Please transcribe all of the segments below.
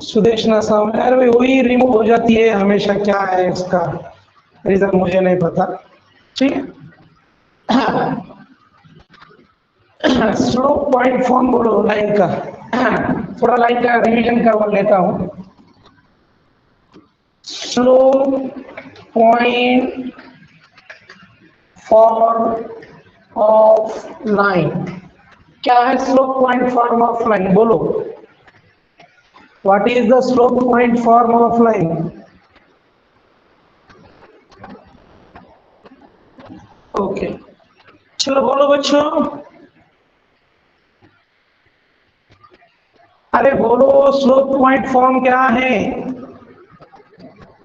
सुदेशना साहब, अरे भाई वही रिमूव हो जाती है हमेशा, क्या है इसका रीजन मुझे नहीं पता। ठीक है। स्लोप पॉइंट फॉर्म बोलो लाइन का। थोड़ा लाइन का रिवीजन करवा लेता हूँ। Slope point form of line, क्या है slope point form of line बोलो। What is the slope point form of line? Okay, चलो बोलो बच्चों, अरे बोलो स्लोप पॉइंट फॉर्म क्या है?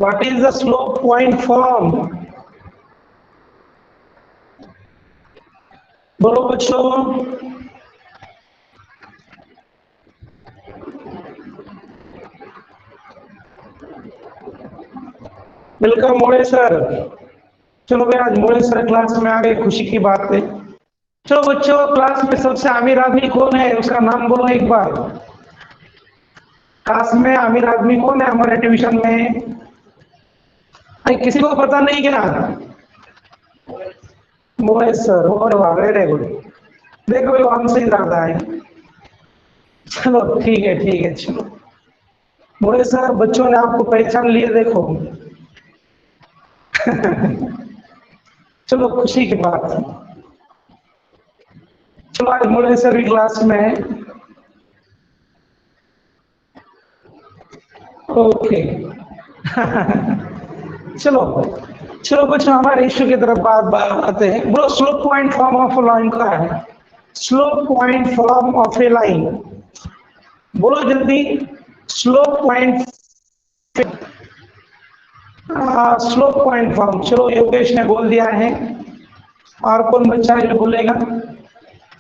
What is the slope point form? बोलो बच्चों। वेलकम मोड़े सर। चलो भाई आज मोड़े सर क्लास में आ गए, खुशी की बात है। चलो बच्चों, क्लास में सबसे अमीर आदमी कौन है उसका नाम बोलो एक बार। क्लास में अमीर आदमी कौन है हमारे ट्यूशन में? अरे किसी को पता नहीं क्या? मोड़े सर, और वाह वेरी गुड। देखो ये हमसे ज्यादा है। चलो ठीक है चलो। मोड़े सर बच्चों ने आपको पहचान लिए देखो। चलो खुशी की बात है। चलो आज मोड़े सर की क्लास में। ओके। चलो चलो बच्चों हमारे इश्यू की तरफ बात आते हैं। बोलो slope point form of line का है। Slope point form of A line, बोलो जल्दी। Slope point, slope point form. चलो योगेश ने बोल दिया है, और कौन बच्चा है जो बोलेगा?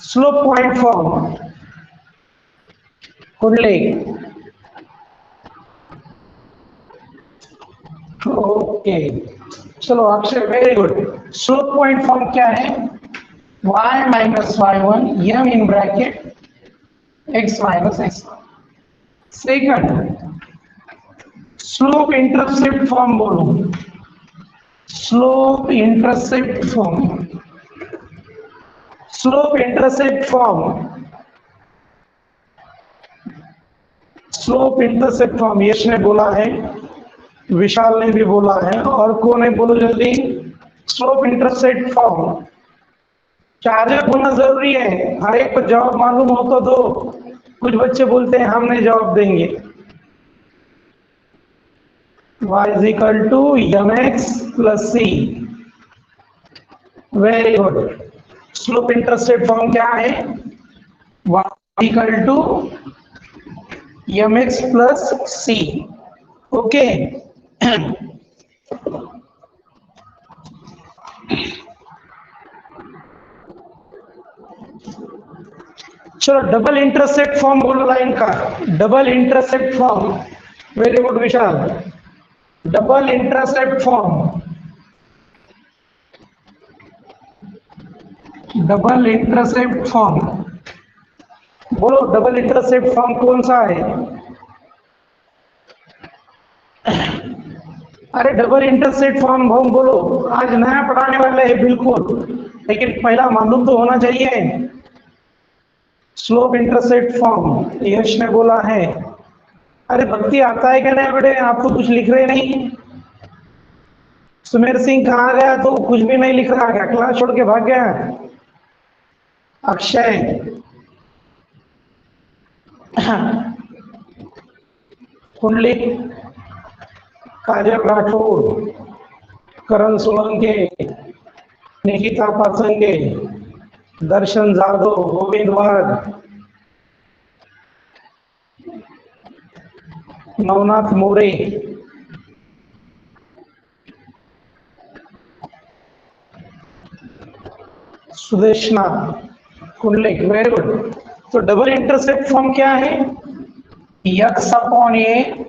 स्लोप पॉइंट फॉर्म कुंडली। ओके, चलो Akshay very good. Slope point form क्या है? y minus y1 m in bracket x minus x1। Second, slope intercept form बोलो। Slope intercept form, slope intercept form, slope intercept form Yash ने बोला है, विशाल ने भी बोला है, और कौन है बोलो जल्दी। स्लोप इंटरसेप्ट फॉर्म, चार्जर होना जरूरी है, हर एक को जवाब मालूम हो तो दो। कुछ बच्चे बोलते हैं हम नहीं जवाब देंगे। y is equal to mx plus c। Very good. Slope intercept form क्या है? y equal to mx plus c। Okay. चलो डबल इंटरसेप्ट फॉर्म बोलो लाइन का। Double intercept form, very good Vishal. Double intercept form, double intercept form बोलो। Double intercept form कौन सा है? अरे डबल इंटरसेप्ट फॉर्म बोलो। आज नया पढ़ाने वाले हैं बिल्कुल, लेकिन पहला मालूम तो होना चाहिए। स्लोप इंटरसेप्ट फॉर्म यश ने बोला है। अरे भक्ति आता है क्या नहीं बेटे? आप तो कुछ लिख रहे नहीं। सुमेर सिंह कहाँ गया? तो कुछ भी नहीं लिख रहा, क्या क्लास छोड़ के भाग गया? Akshay, Kundali, Kajal Rathore, Karan Solanke, Nikita Pasange, Darshan Jadhav, Govind Wagh, Navnath More, Sudeshna, Kundlik, very good. तो डबल इंटरसेप्ट फॉर्म क्या है? x upon a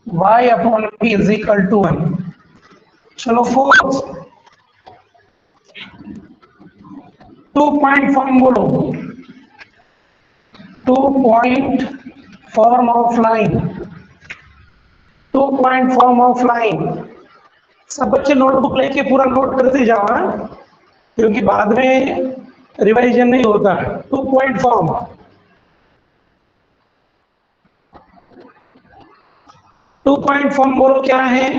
y upon b is equal to 1। चलो फोर्थ, 2 पॉइंट फॉर्म बोलो। 2 point form of line, 2 point form of line. सब बच्चे नोटबुक लेके पूरा नोट करते जाओ, हाँ? क्योंकि बाद में रिवाइजन नहीं होता। 2 पॉइंट फॉर्म, 2 पॉइंट फॉर्म बोलो क्या है?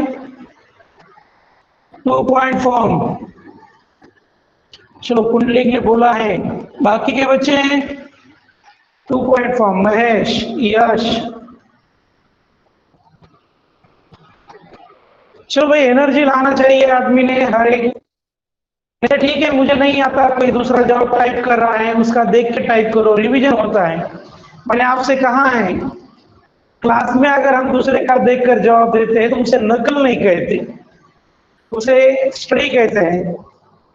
2 पॉइंट फॉर्म। चलो पुंडलिक ने बोला है, बाकी के बच्चे हैं 2 पॉइंट फॉर्म। महेश, यश, चलो भाई एनर्जी लाना चाहिए आदमी ने हर एक। ठीक है, मुझे नहीं आता, कोई दूसरा जॉब टाइप कर रहा है उसका देख के टाइप करो, रिवीजन होता है। मैंने आपसे कहा है क्लास में अगर हम दूसरे का देखकर जवाब देते हैं तो उसे नकल नहीं कहते, उसे स्टडी कहते हैं।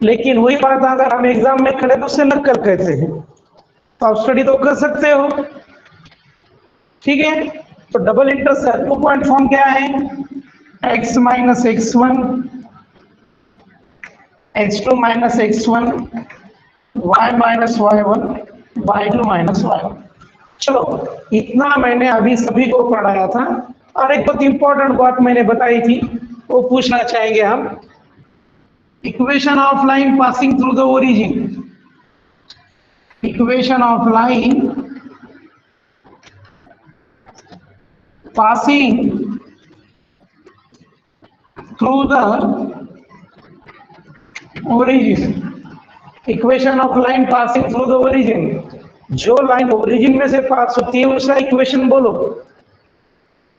लेकिन वही बात अगर हम एग्जाम में खड़े तो उसे नकल कहते हैं। तो आप स्टडी तो कर सकते हो, ठीक है? तो डबल इंटरसेप्ट 2 पॉइंट फॉर्म क्या है? x minus x1, x2 minus x1, y minus y1, y2 minus y1। चलो इतना मैंने अभी सभी को पढ़ाया था। और एक बहुत इंपॉर्टेंट बात मैंने बताई थी, वो पूछना चाहेंगे हम। Equation of line passing through the origin, equation of line passing through the origin, equation of line passing through the origin. जो लाइन ओरिजिन में से पास होती है उसका इक्वेशन बोलो।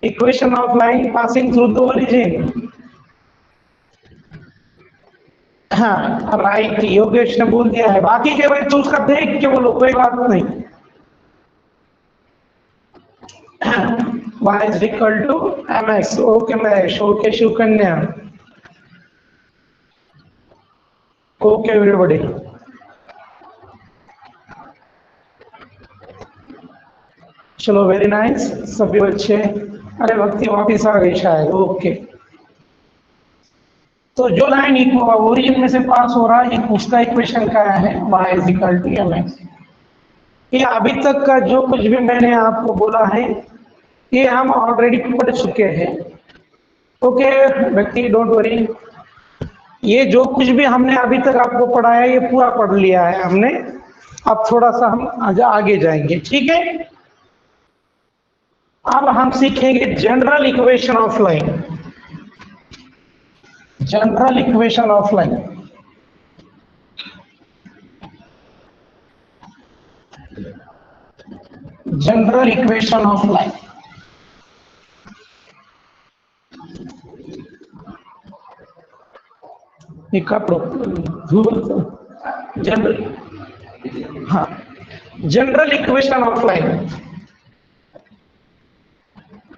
Equation of line passing through the origin. हाँ right, Yogesh ने बोल दिया है। बाकी के भाई तो उसका देख के बोलो, कोई बात नहीं। y is equal to mx। Okay Mahesh, okay Shivkanya, okay everybody. चलो वेरी नाइस सभी बच्चे। अरे भक्ति वापिस आ गई शायद, ओके। तो जो लाइन ओरिजिन में से पास हो रहा है उसका इक्वेशन क्या है? y is equal to mx। ये अभी तक का जो कुछ भी मैंने आपको बोला है ये हम ऑलरेडी पढ़ चुके हैं। ओके व्यक्ति, डोंट वरी, ये जो कुछ भी हमने अभी तक आपको पढ़ाया ये पूरा पढ़ लिया है हमने। अब थोड़ा सा हम आगे जाएंगे, ठीक है? अब हम सीखेंगे general equation of line, general equation of line. General equation of line, general, हाँ general equation of line,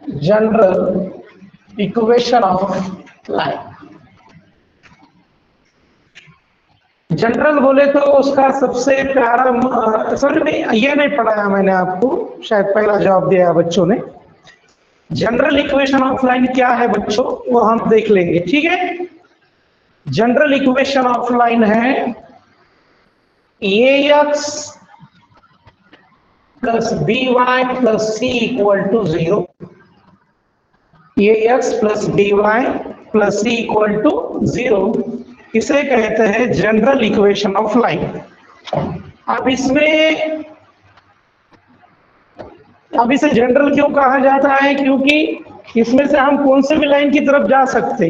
general equation of line. General बोले तो उसका सबसे प्यारा, सॉरी नहीं ये नहीं पढ़ाया मैंने आपको, शायद पहला जवाब दिया बच्चों ने। जनरल इक्वेशन ऑफ लाइन क्या है बच्चों वो हम देख लेंगे, ठीक है? जनरल इक्वेशन ऑफ लाइन है ax plus by plus c equal to 0, ax plus by plus c equal to 0, इसे कहते हैं जनरल इक्वेशन ऑफ लाइन। अब इसमें, अब इसे जनरल क्यों कहा जाता है? क्योंकि इसमें से हम कौन से भी लाइन की तरफ जा सकते।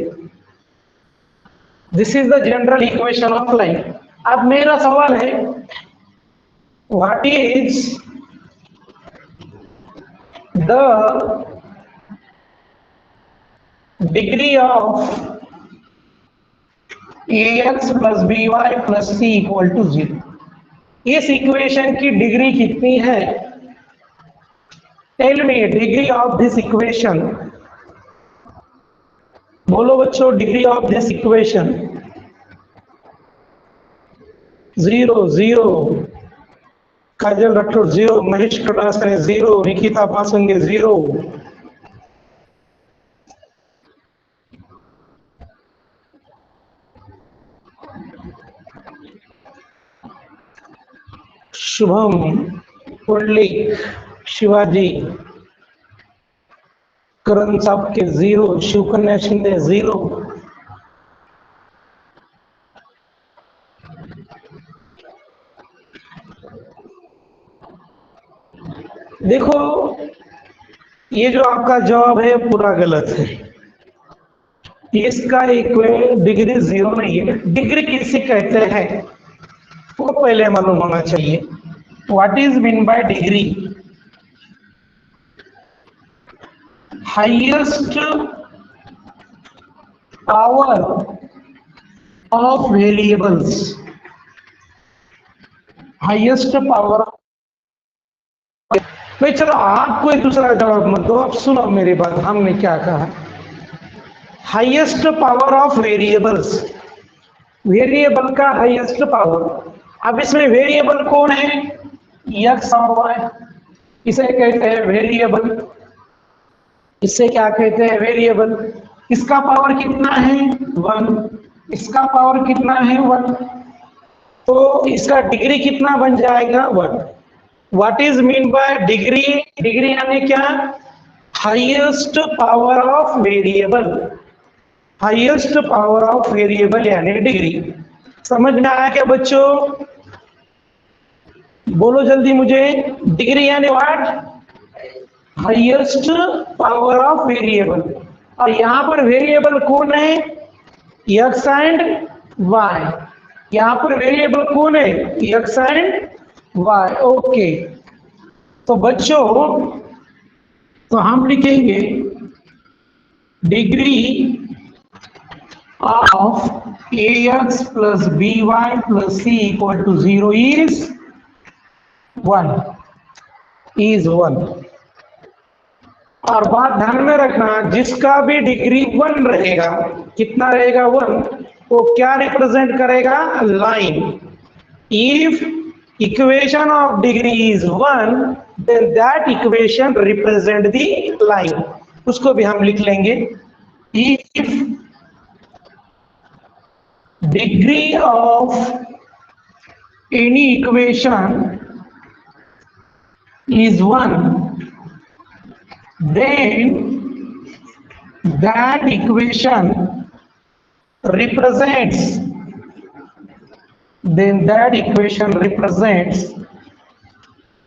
This is the general equation of line. अब मेरा सवाल है what is the degree of ax plus by plus c equal to 0। इस इक्वेशन की डिग्री कितनी है? Tell me degree of this equation. बोलो बच्चों degree of this equation. 0 0, Kajal Rathore 0, Mahesh Katasane 0, Nikita Pasange 0। Shubham, Pundlik, Shivaji, Karan Sapke 0, Shivkanya Shinde 0। देखो ये जो आपका जवाब है पूरा गलत है। इसका एक डिग्री 0 नहीं है। डिग्री किसे कहते हैं वो पहले मालूम होना चाहिए। What is mean bye degree? Highest power of variables. Highest power. भाई चलो आप कोई दूसरा जवाब मत दो, अब सुनो मेरी बात, हमने क्या कहा। Highest power of variables, variable का हाईएस्ट पावर। अब इसमें वेरिएबल कौन है? एक्स और वाई, इसे कहते हैं वेरिएबल। इसे क्या कहते हैं? वेरिएबल। इसका पावर कितना है? 1। इसका पावर कितना है? 1। तो इसका डिग्री कितना बन जाएगा? 1। What is mean bye degree? Degree यानी क्या? Highest power of variable. Highest power of variable यानी डिग्री। समझ में आया क्या बच्चों? बोलो जल्दी मुझे। डिग्री यानी what? Highest power of variable. और यहां पर वेरिएबल कौन है? X and y. यहां पर वेरिएबल कौन है? X and Y. ओके, तो बच्चों तो हम लिखेंगे degree of ax plus by plus c equal to 0 is 1। is 1। और बात ध्यान में रखना, जिसका भी डिग्री 1 रहेगा, कितना रहेगा? 1, वो क्या रिप्रेजेंट करेगा? लाइन। If equation of degree is 1 then that equation represent the line. उसको भी हम लिख लेंगे। इफ degree of any equation is 1 then that equation represents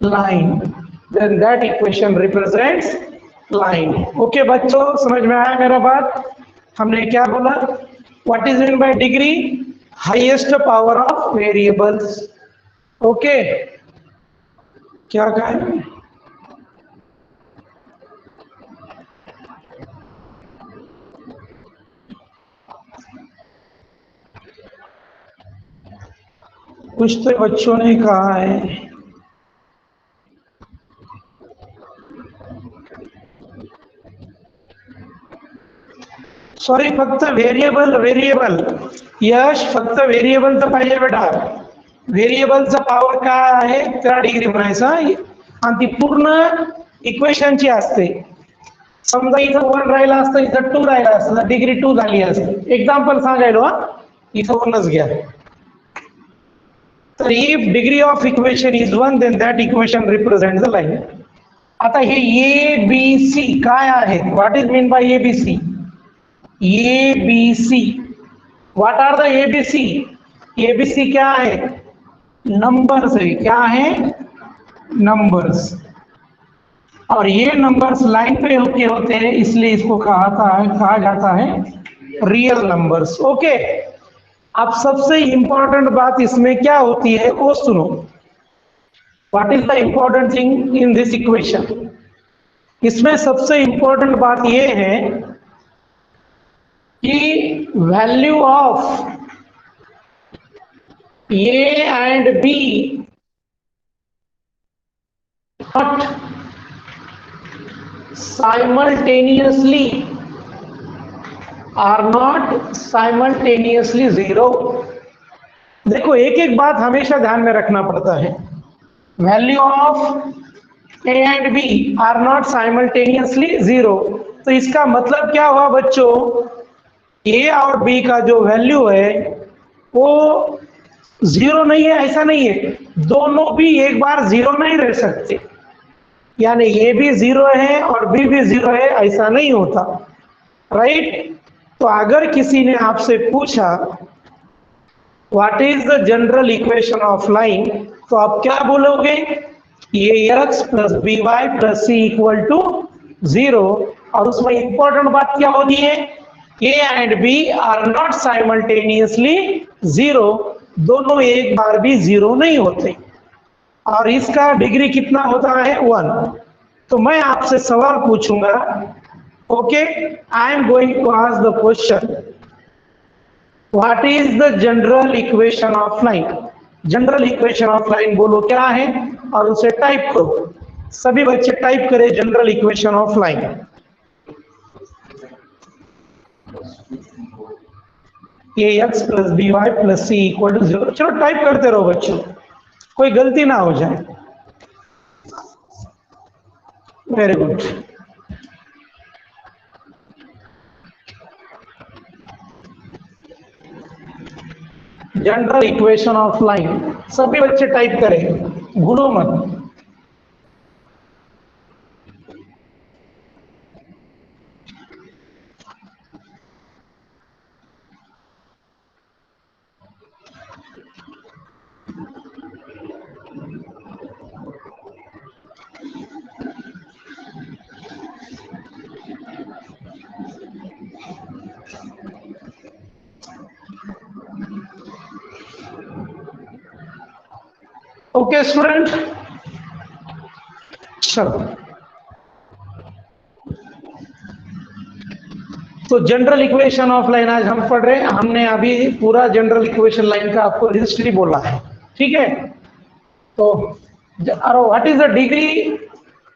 line। then that equation represents line। Okay बच्चों, समझ में आया मेरा बात? हमने क्या बोला? What is meant by degree? Highest power of variables। Okay, क्या कहें? कुछ तो बच्चों ने कहा है। सॉरी, फक्त व्हेरिएबल यश, फक्त व्हेरिएबल तर पाहिजे बेटा। व्हेरिएबलचा पावर काय आहे त्याला डिग्री म्हणायचा आणि ती पूर्ण इक्वेशनची असते। समजा इथं 1 राहिला असतं, इथं 2 राहिला असतं, डिग्री 2 झाली असते। एक्झाम्पल सांगायलो हा, इथं 1च घ्या। तर if degree of equation is 1 then that equation represent the line. आता हे ए बी सी काय आहे? What is mean by a b c? ABC, what are the ABC? ABC क्या है? नंबर्स है। क्या है? नंबर्स। और ये नंबर्स लाइन पे होते हैं, इसलिए इसको कहा जाता है रियल नंबर्स। ओके, अब सबसे इंपॉर्टेंट बात इसमें क्या होती है वो सुनो। What is the important thing in this equation? इसमें सबसे इंपॉर्टेंट बात ये है कि value of a and b not simultaneously are not simultaneously 0। देखो एक एक बात हमेशा ध्यान में रखना पड़ता है। Value of a and b are not simultaneously 0। तो इसका मतलब क्या हुआ बच्चों? ए और बी का जो वैल्यू है वो 0 नहीं है, ऐसा नहीं है। दोनों भी एक बार 0 नहीं रह सकते। यानी ए भी 0 है और बी भी 0 है, ऐसा नहीं होता, राइट। तो अगर किसी ने आपसे पूछा what is the general equation of line, तो आप क्या बोलोगे? A x plus b y plus c equal to 0। और उसमें इंपॉर्टेंट बात क्या होती है? A and b are not simultaneously 0, दोनों एक बार भी 0 नहीं होते। और इसका डिग्री कितना होता है? 1। तो मैं आपसे सवाल पूछूंगा, okay, I am going to ask the question, what is the general equation of line? General equation of line बोलो क्या है, और उसे टाइप करो। सभी बच्चे टाइप करें general equation of line. A x plus b y plus c equal to 0। चलो टाइप करते रहो बच्चों, कोई गलती ना हो जाए। Very good. General equation of line सभी बच्चे टाइप करें, भूलो मत। ओके स्टूडेंट, चलो तो जनरल इक्वेशन ऑफ लाइन आज हम पढ़ रहे हैं। हमने अभी पूरा जनरल इक्वेशन लाइन का आपको हिस्ट्री बोला है, ठीक है। तो what is the degree?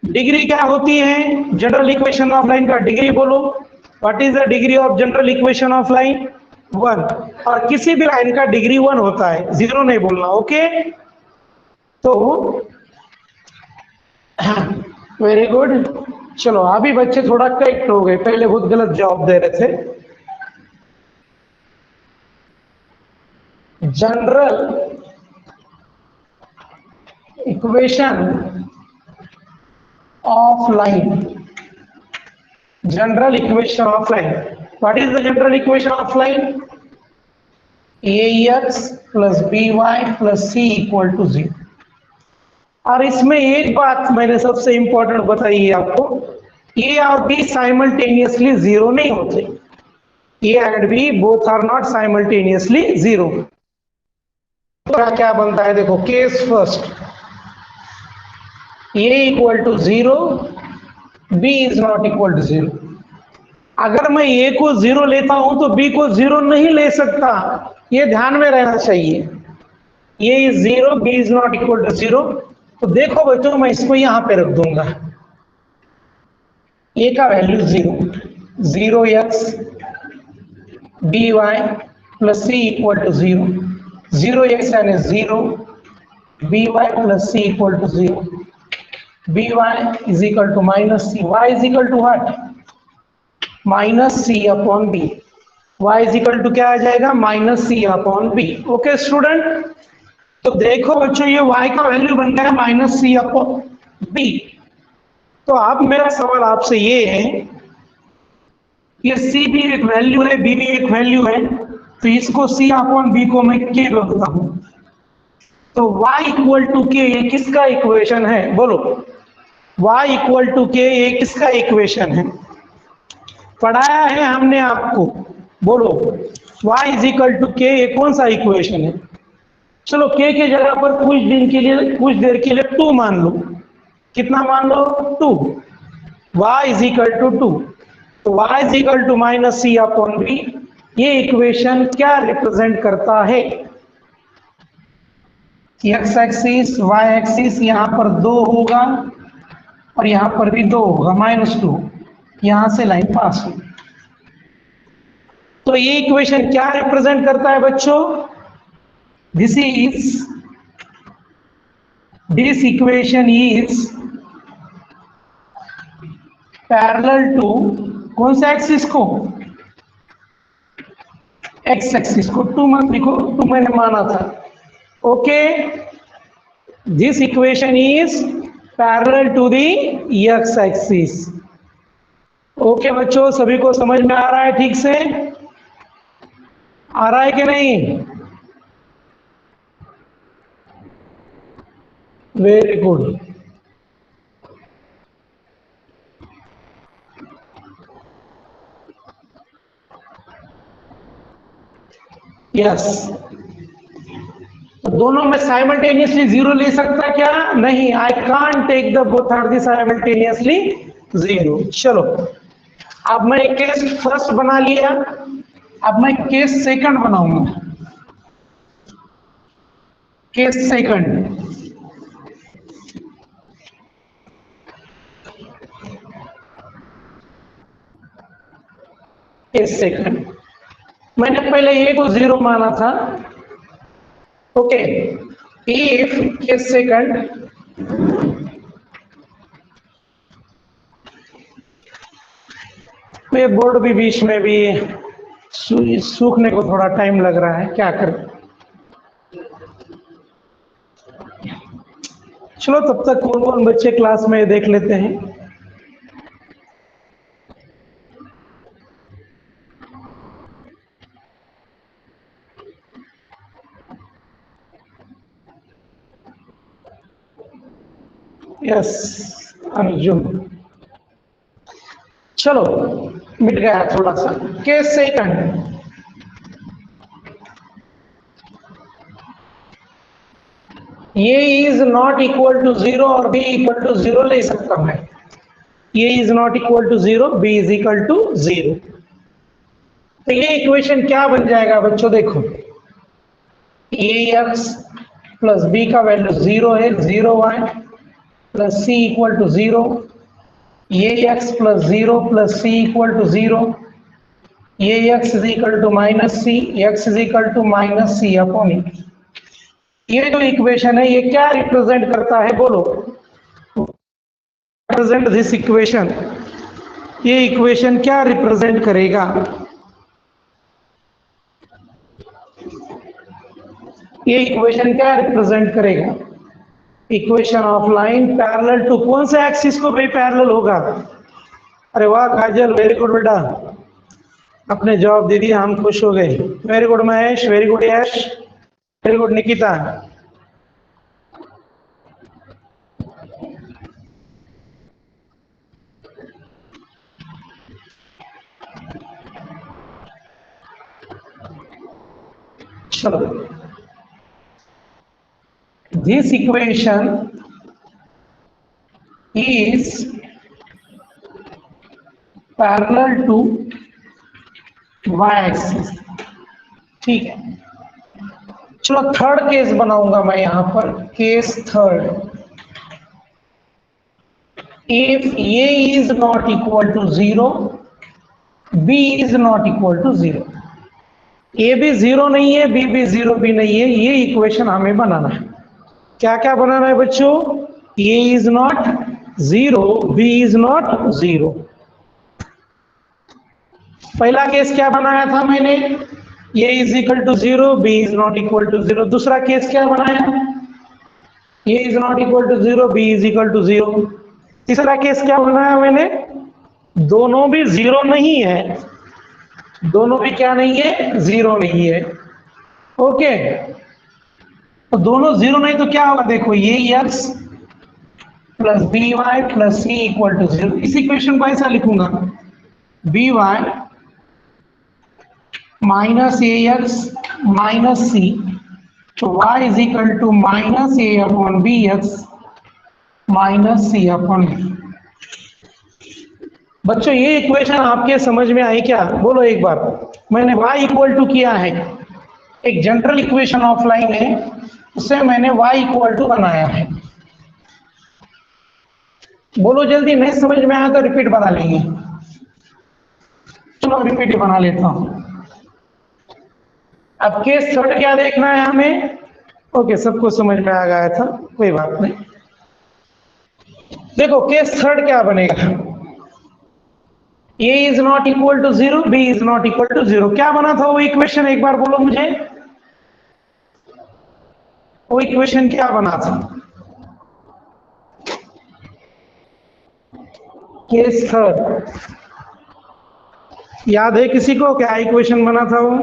Degree क्या होती है जनरल इक्वेशन ऑफ लाइन का? डिग्री बोलो। What is the degree of general equation of line? 1। और किसी भी लाइन का डिग्री 1 होता है, 0 नहीं बोलना, ओके। तो वेरी गुड। चलो अभी बच्चे थोड़ा करेक्ट हो गए, पहले बहुत गलत जवाब दे रहे थे। General equation of line, general equation of line, what is the general equation of line? ax plus b y plus c equal to 0। और इसमें एक बात मैंने सबसे इंपॉर्टेंट बताई है आपको, ए और बी साइमल्टेनियसली 0 नहीं होते। A and b both are not simultaneously 0। तो क्या बनता है? देखो, case first, a equal to 0, b is not equal to 0। अगर मैं ए को 0 लेता हूं तो बी को 0 नहीं ले सकता, ये ध्यान में रहना चाहिए। A is 0, b is not equal to 0। तो देखो बच्चों, मैं इसको यहां पे रख दूंगा, ए का value 0, 0x b y plus c equal to 0, 0x यानी 0, b y plus c equal to 0, b y is equal to minus c, y is equal to what? Minus c upon b. Y is equal to क्या आ जाएगा? Minus c upon b. Okay student, तो देखो बच्चों, ये y का value बन गया है माइनस सी अपॉन बी। तो अब मेरा सवाल आपसे ये है, ये c भी एक वैल्यू है, b भी एक वैल्यू है, तो इसको c अपॉन b को मैं k रखता हूं। तो y इक्वल टू k ये किसका इक्वेशन है? बोलो, y इक्वल टू k ये किसका इक्वेशन है? पढ़ाया है हमने आपको, बोलो y is equal to k ये कौन सा इक्वेशन है? चलो k के जगह पर कुछ देर के लिए 2 मान लो। कितना मान लो? 2। y इज इक्वल टू 2, तो y is equal to minus c upon b. ये इक्वेशन क्या रिप्रेजेंट करता है? x एक्सिस y एक्सिस यहां पर 2 होगा और यहां पर भी 2 होगा, -2, यहां से लाइन पास होगी। तो ये इक्वेशन क्या रिप्रेजेंट करता है बच्चों? This equation is parallel to कौन सा एक्सिस को? x एक्सिस को। 2 मत लिखो, 2 मैंने माना था। Okay, this equation is parallel to the x axis. Okay बच्चों, सभी को समझ में आ रहा है? ठीक से आ रहा है कि नहीं? Very good. यस, दोनों में साइमल्टेनियसली जीरो ले सकता क्या? नहीं, I can't take the both are the simultaneously zero. चलो, अब मैं केस फर्स्ट बना लिया, अब मैं केस सेकंड बनाऊंगा। केस सेकंड, केस सेकंड मैंने पहले ए को जीरो माना था। ओके, इफ केस सेकंड ये बोर्ड भी बीच में भी सूखने को थोड़ा टाइम लग रहा है, क्या करें। चलो तब तक कौन कौन बच्चे क्लास में देख लेते हैं। यस अर्जुन, चलो मिट गया थोड़ा सा। केस सेकंड, ये is not equal to zero और बी इक्वल टू जीरो ले सकता हूं मैं। ये is not equal to zero, b is equal to zero. तो ये इक्वेशन क्या बन जाएगा बच्चों? देखो, ए एक्स प्लस बी का वैल्यू जीरो है, zero y plus c equal to zero, a x plus zero plus c equal to zero, a x is equal to minus C, x is equal to minus c upon e. ये जो equation है ये क्या represent करता है बोलो? Represent this equation, ये equation क्या रिप्रेजेंट करेगा? ये इक्वेशन क्या रिप्रेजेंट करेगा? Equation of line parallel to कौन से एक्सिस को भाई पैरेलल होगा? अरे वाह काजल, वेरी गुड बेटा, अपने जवाब दे दिया, हम खुश हो गए। Very good Mahesh, very good Yash, very good Nikita. चलो, this equation is parallel to y axis। ठीक है, चलो थर्ड केस बनाऊंगा मैं यहां पर। Case third, if a is not equal to zero, b is not equal to जीरो। ए भी जीरो नहीं है, बी भी जीरो भी नहीं है, ये इक्वेशन हमें बनाना है। क्या क्या बनाना है बच्चों? A is not zero, b is not zero. पहला केस क्या बनाया था मैंने? A is equal to zero, b is not equal to zero. दूसरा केस क्या बनाया? A is not equal to zero, b is equal to zero. तीसरा case क्या बनाया मैंने? दोनों भी जीरो नहीं है, दोनों भी क्या नहीं है? जीरो नहीं है। ओके, तो दोनों जीरो नहीं तो क्या होगा? देखो, ये x plus b y plus c equal to zero. इस इक्वेशन को ऐसा लिखूंगा, b y minus a x minus c, तो y is equal to minus a upon b x minus c upon b. बच्चों ये इक्वेशन आपके समझ में आई क्या? बोलो एक बार। मैंने y इक्वल टू किया है, एक जनरल इक्वेशन ऑफ लाइन है, उससे मैंने y इक्वल टू बनाया है। बोलो जल्दी, नहीं समझ में आया तो रिपीट बना लेंगे। चलो रिपीट बना लेता हूं। अब केस थर्ड क्या देखना है हमें? ओके, सबको समझ में आ गया था, कोई बात नहीं। देखो केस थर्ड क्या बनेगा? a is not equal to zero, b is not equal to zero. क्या बना था वो इक्वेशन? एक बार बोलो मुझे, वो इक्वेशन क्या बना था? केस थर्ड, याद है किसी को क्या इक्वेशन बना था वो?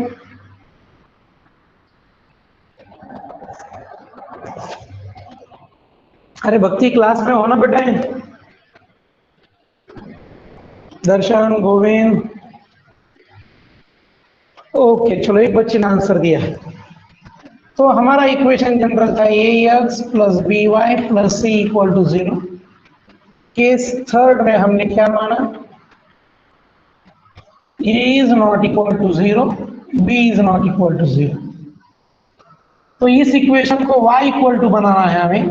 अरे भक्ति क्लास में हो ना बेटा? दर्शन, गोविंद, ओके चलो एक बच्चे ने आंसर दिया। तो हमारा इक्वेशन जनरल था a x plus b y plus c equal to 0। Case third में हमने क्या माना? A is not equal to 0, b is not equal to 0। तो इस इक्वेशन को y इक्वल टू बनाना है हमें,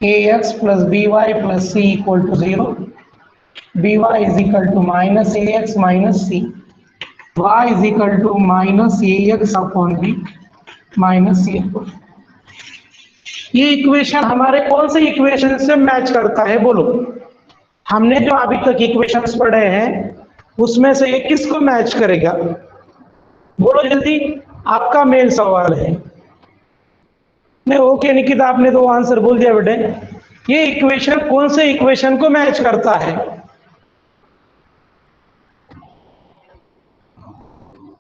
a x plus b y plus c equal to 0, b y is equal to minus a x minus c, y is equal to minus a x upon b minus c. ये equation हमारे कौन से equation से match करता है बोलो? हमने जो अभी तक इक्वेशंस पढ़े हैं उसमें से ये किसको मैच करेगा? बोलो जल्दी, आपका मेन सवाल है। नहीं ओके निकिता, आपने तो आंसर बोल दिया बेटे। ये इक्वेशन कौन से इक्वेशन को मैच करता है?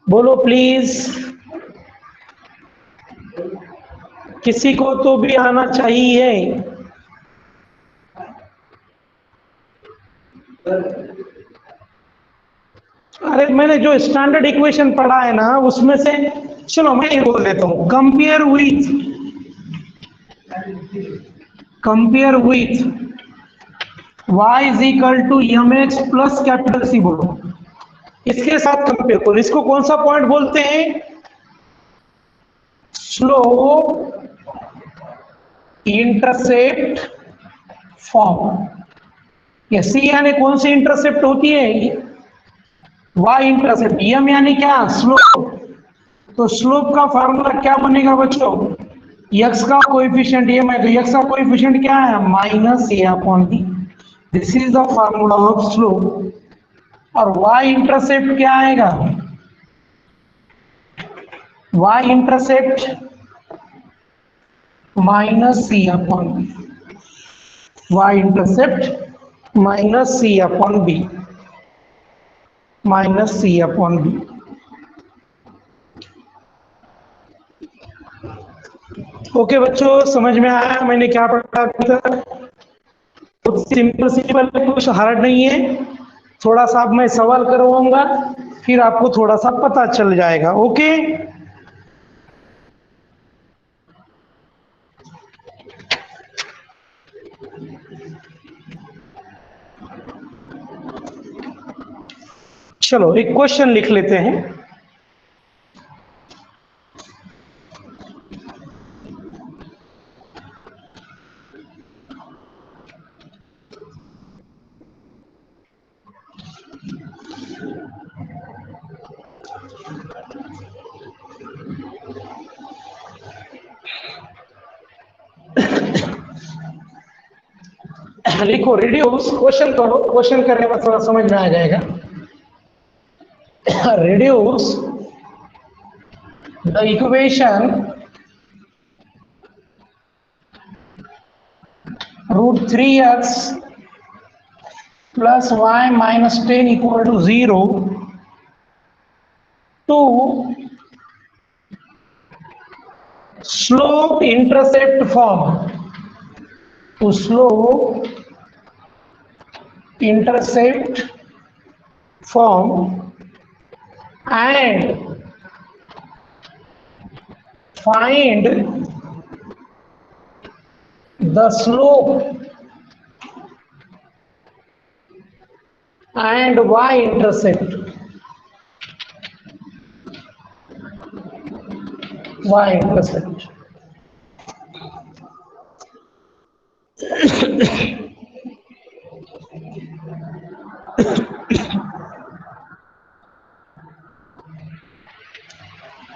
बोलो प्लीज, किसी को तो भी आना चाहिए। अरे मैंने जो स्टैंडर्ड इक्वेशन पढ़ा है ना उसमें से, चलो मैं ये बोल देता हूं, compare with y is equal to m x plus capital c. बोलो इसके साथ कंपेयर करो। इसको कौन सा पॉइंट बोलते हैं? Slope intercept form. ये सी यानी कौन सी इंटरसेप्ट होती है? y intercept. एम यानी क्या? स्लोप। तो स्लोप का फार्मूला क्या बनेगा बच्चों? x का कोएफिशिएंट एम है, तो x का कोएफिशिएंट क्या है? Minus a upon b. This is the formula of slope. और y इंटरसेप्ट क्या आएगा? y intercept minus c upon b, y intercept minus c upon b, minus c upon b. Okay बच्चों, समझ में आया मैंने क्या पढ़ा अभी तक? सिंपल सिंपल, कुछ हार्ड नहीं है। थोड़ा सा अब मैं सवाल करवाऊंगा, फिर आपको थोड़ा सा पता चल जाएगा। ओके चलो एक क्वेश्चन लिख लेते हैं। लिखो रिड्यूस, क्वेश्चन करो, क्वेश्चन करने में थोड़ा समझ में आ जाएगा। Reduce the equation root 3x plus y minus 10 equal to 0 to slope intercept form, to slope intercept form and find the slope and y intercept, y intercept।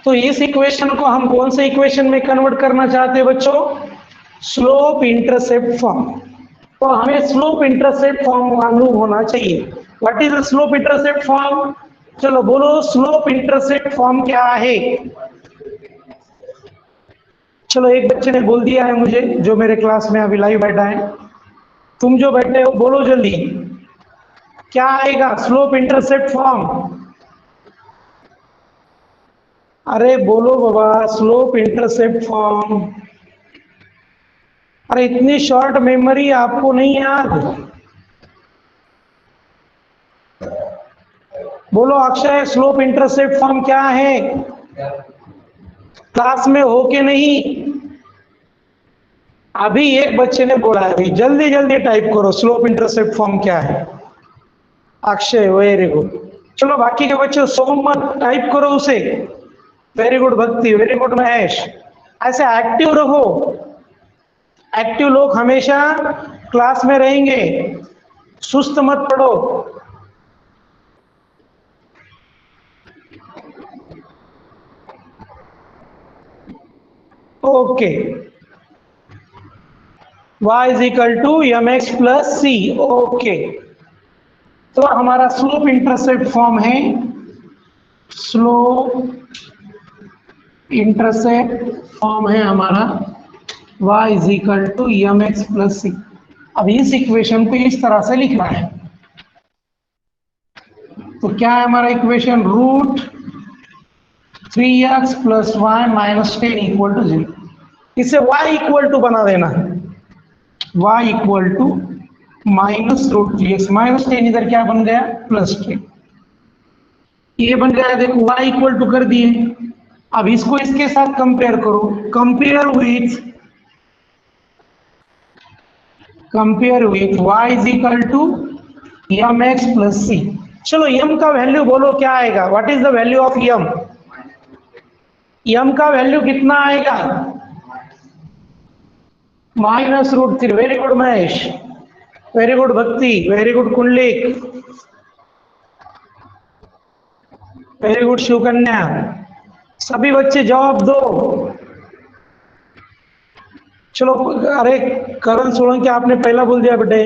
तो इस इक्वेशन को हम कौन से इक्वेशन में कन्वर्ट करना चाहते हैं बच्चों? Slope intercept form. तो हमें स्लोप इंटरसेप्ट फॉर्म मालूम होना चाहिए। What is the slope intercept form? चलो बोलो स्लोप इंटरसेप्ट फॉर्म क्या है? चलो एक बच्चे ने बोल दिया है मुझे, जो मेरे क्लास में अभी लाइव बैठा है। तुम जो बैठे हो बोलो जल्दी। क्या आएगा स्लोप इंटरसेप्ट फॉर्म? अरे बोलो बाबा, स्लोप इंटरसेप्ट फॉर्म। अरे इतनी शॉर्ट मेमोरी आपको नहीं याद? बोलो अक्षय, स्लोप इंटरसेप्ट फॉर्म क्या है? क्लास में हो के नहीं? अभी एक बच्चे ने बोला है, जल्दी जल्दी टाइप करो स्लोप इंटरसेप्ट फॉर्म क्या है। Akshay very good. चलो बाकी के बच्चे सोम मत टाइप करो उसे। Very good Bhakti, very good Mahesh. ऐसे एक्टिव रहो, एक्टिव लोग हमेशा क्लास में रहेंगे, सुस्त मत पड़ो। Okay, y is equal to m x plus c. Okay, तो हमारा स्लोप इंटरसेप्ट फॉर्म है, स्लोप इंटरसेप्ट फॉर्म है हमारा y is equal to m x plus c. अब इस इक्वेशन को इस तरह से लिखना है, तो क्या है हमारा equation? Root 3x plus y minus 10 equal to 0। इसे y इक्वल टू बना देना है, y equal to minus root 3x minus 10, इधर क्या बन गया? प्लस 10। ये बन गया, देखो y इक्वल टू कर दिए। अब इसको इसके साथ कंपेयर करो, compare with y is equal to m x plus c. चलो m का वैल्यू बोलो क्या आएगा? What is the value of m? m का वैल्यू कितना आएगा? Minus root 3। Very good Mahesh, very good Bhakti, very good Kundalik, very good Shivkanya. सभी बच्चे जवाब दो। चलो, अरे करण सोलंकी आपने पहला बोल दिया बेटे,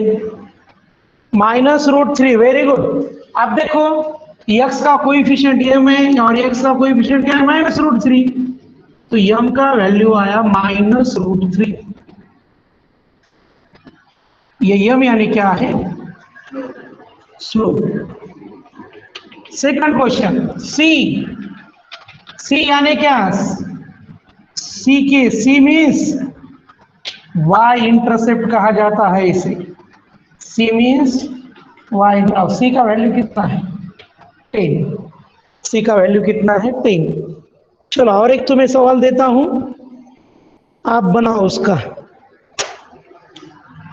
माइनस रूट 3। Very good. अब देखो x का कोएफिशिएंट m है और x का कोएफिशिएंट क्या है? Minus root 3। तो m का वैल्यू आया माइनस रूट 3। ये m यानी क्या है? स्लोप। सेकंड क्वेश्चन, c यानी क्या? c मीन्स y इंटरसेप्ट कहा जाता है इसे। c means y। अब c का वैल्यू कितना है? 10। c का वैल्यू कितना है? 10। चलो और एक तुम्हें सवाल देता हूं, आप बनाओ उसका।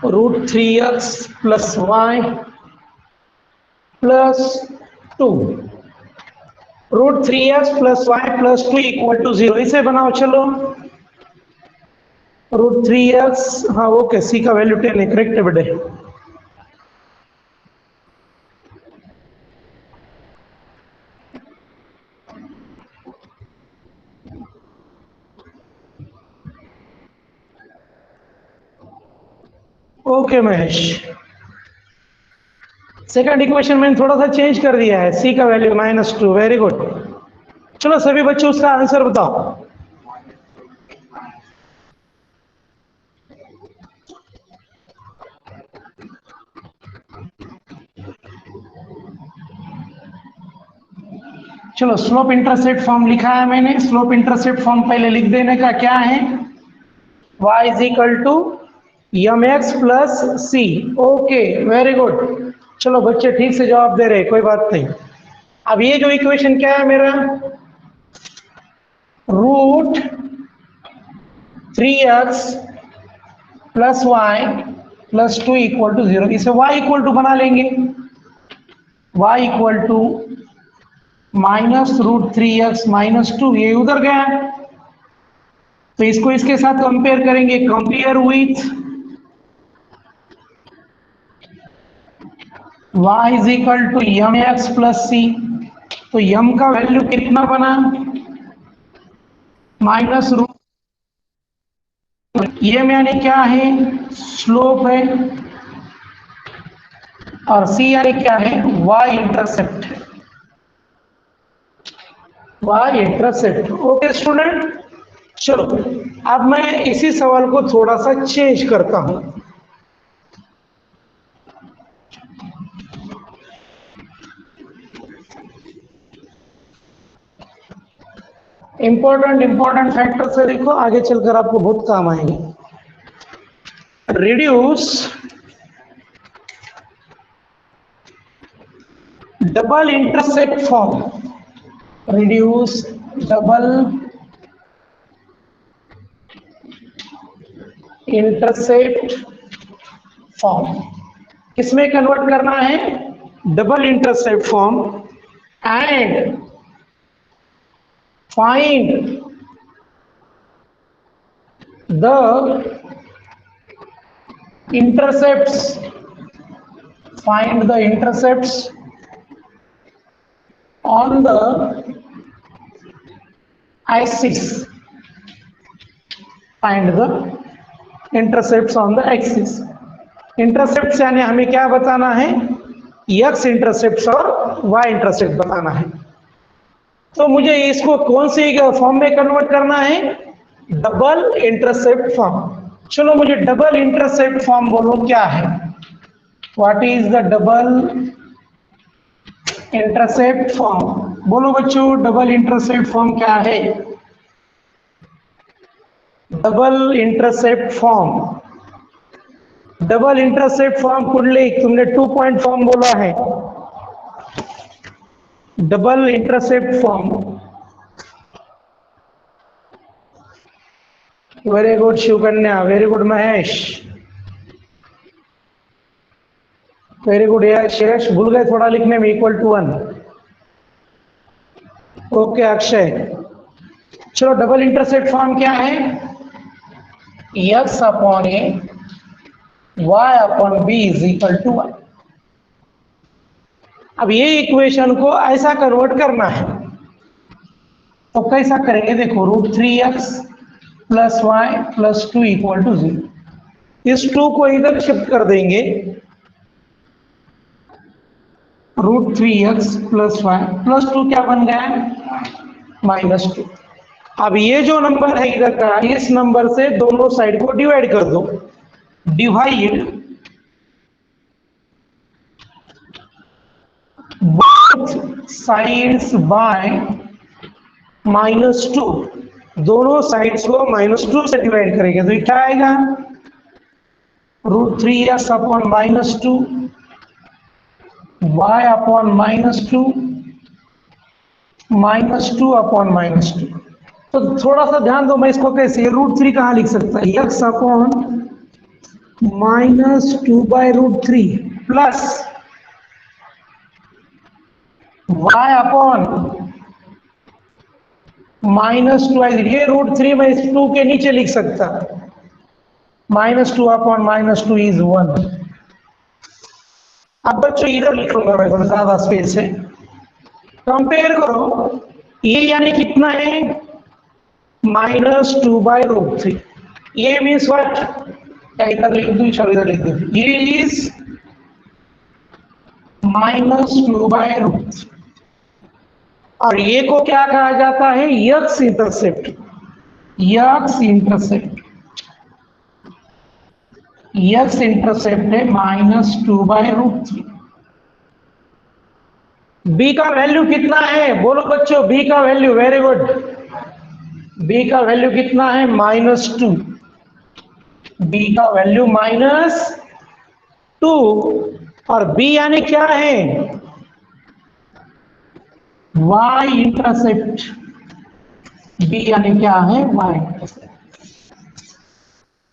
Root 3x plus y plus 2, root 3x plus y plus 2 equal to 0, इसे बनाओ। चलो रूट 3x, हाँ ओके, सी का वैल्यू 10 है, करेक्ट है बेटे। ओके महेश, सेकंड इक्वेशन मैंने थोड़ा सा चेंज कर दिया है, सी का वैल्यू -2। Very good. चलो सभी बच्चे उसका आंसर बताओ। चलो स्लोप इंटरसेप्ट फॉर्म लिखा है मैंने, स्लोप इंटरसेप्ट फॉर्म पहले लिख देने का। क्या है? y is equal to m x plus c. Okay very good. चलो बच्चे ठीक से जवाब दे रहे, कोई बात नहीं। अब ये जो इक्वेशन क्या है मेरा? Root 3x plus y plus 2 equal to 0, इसे y इक्वल टू बना लेंगे। y equal to minus root 3x minus 2, ये उधर गया, तो इसको इसके साथ कंपेयर करेंगे। Compare with y is equal to m x plus c. तो m का वैल्यू कितना बना? माइनस रूट, m यानी क्या है? स्लोप है, और c यानी क्या है? y इंटरसेप्ट है, y इंटरसेप्ट। ओके स्टूडेंट, चलो अब मैं इसी सवाल को थोड़ा सा चेंज करता हूं। इंपॉर्टेंट फैक्टर से देखो, आगे चलकर आपको बहुत काम आएंगे। Reduce double intercept form, reduce double intercept form, किसमें कन्वर्ट करना है? Double intercept form, and find the intercepts, find the intercepts on the axis, find the intercepts on the axis। Intercept यानी हमें क्या बताना है? x इंटरसेप्ट और y intercept बताना है। तो मुझे इसको कौन सी फॉर्म में कन्वर्ट करना है? Double intercept form. चलो मुझे डबल इंटरसेप्ट फॉर्म बोलो क्या है? What is the double intercept form? बोलो बच्चों, डबल इंटरसेप्ट फॉर्म क्या है? Double intercept form, double intercept form Kundali, तुमने 2 पॉइंट फॉर्म बोला है। Double intercept form, very good Shivkanya, very good Mahesh, very good Yash, भूल गए थोड़ा लिखने में, इक्वल टू 1। ओके अक्षय, चलो डबल इंटरसेप्ट फॉर्म क्या है? x upon a y upon b is equal to 1। अब ये इक्वेशन को ऐसा कन्वर्ट करना है, तो कैसा करेंगे? देखो, √3x plus y plus 2 equal to 0। इस 2 को इधर शिफ्ट कर देंगे, √3x प्लस वाई प्लस 2 क्या बन गया? -2। अब ये जो नंबर है इधर का, इस नंबर से दोनों साइड को डिवाइड कर दो। डिवाइड बोथ साइड्स बाय -2, दोनों साइड्स को -2 से डिवाइड करेंगे तो ये क्या आएगा? √3x upon -2 y upon -2 -2 upon -2। तो थोड़ा सा ध्यान दो, मैं इसको कैसे √3 कहाँ लिख सकता है? x upon -2/√3 plus y upon -2, ये √3 में इस 2 के नीचे लिख सकता, -2 अपॉन -2 इज 1। अब बच्चों इधर लिख लूंगा मैं, थोड़ा ज्यादा स्पेस है। कंपेयर करो, ये यानी कितना है? -2/√3। ये मीन्स व्हाट? इधर लिख दो, इधर लिख दो, ये इज -2/√3। और ये को क्या कहा जाता है? x intercept, x intercept, x intercept है -2/√3। b का वैल्यू कितना है? बोलो बच्चों, b का वैल्यू, वेरी गुड, b का वैल्यू कितना है? -2। b का वैल्यू -2, और b यानी क्या है? y इंटरसेप्ट, b यानी क्या है? y intercept.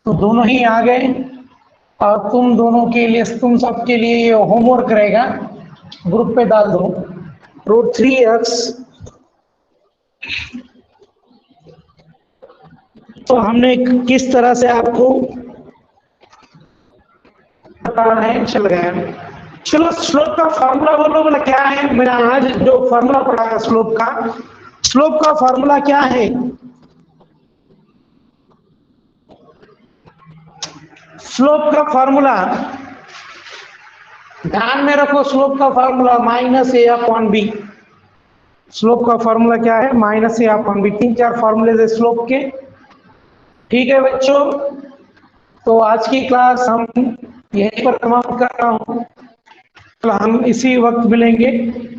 तो दोनों ही आ गए, और तुम दोनों के लिए, तुम सबके लिए ये होमवर्क रहेगा, ग्रुप पे डाल दो। √3x, तो हमने किस तरह से आपको बताना है, चल गया। चलो स्लोप का फॉर्मूला बोलो, बोला क्या है? मैंने आज जो फॉर्मूला पढ़ा है स्लोप का फॉर्मूला क्या है? स्लोप का फॉर्मूला ध्यान में रखो, स्लोप का formula -a upon b। Slope का फॉर्मूला क्या है? -a upon b। 3-4 फॉर्मूले स्लोप के, ठीक है बच्चों। तो आज की क्लास हम यहीं पर समाप्त कर रहा हूं, तो हम इसी वक्त मिलेंगे।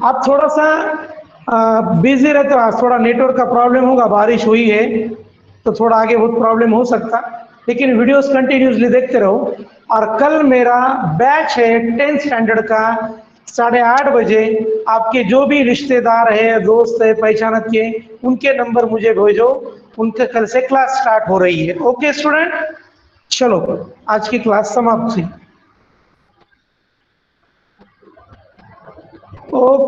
आप थोड़ा सा बिजी रहते हो, आज थोड़ा नेटवर्क का प्रॉब्लम होगा, बारिश हुई है तो थोड़ा आगे बहुत प्रॉब्लम हो सकता, लेकिन वीडियोस कंटिन्यूसली देखते रहो। और कल मेरा बैच है 10th स्टैंडर्ड का 8:30 बजे। आपके जो भी रिश्तेदार है, दोस्त है, पहचानत के, उनके नंबर मुझे भेजो, उनके कल से क्लास स्टार्ट हो रही है। ओके स्टूडेंट, चलो आज की क्लास समाप्त हुई। ओके।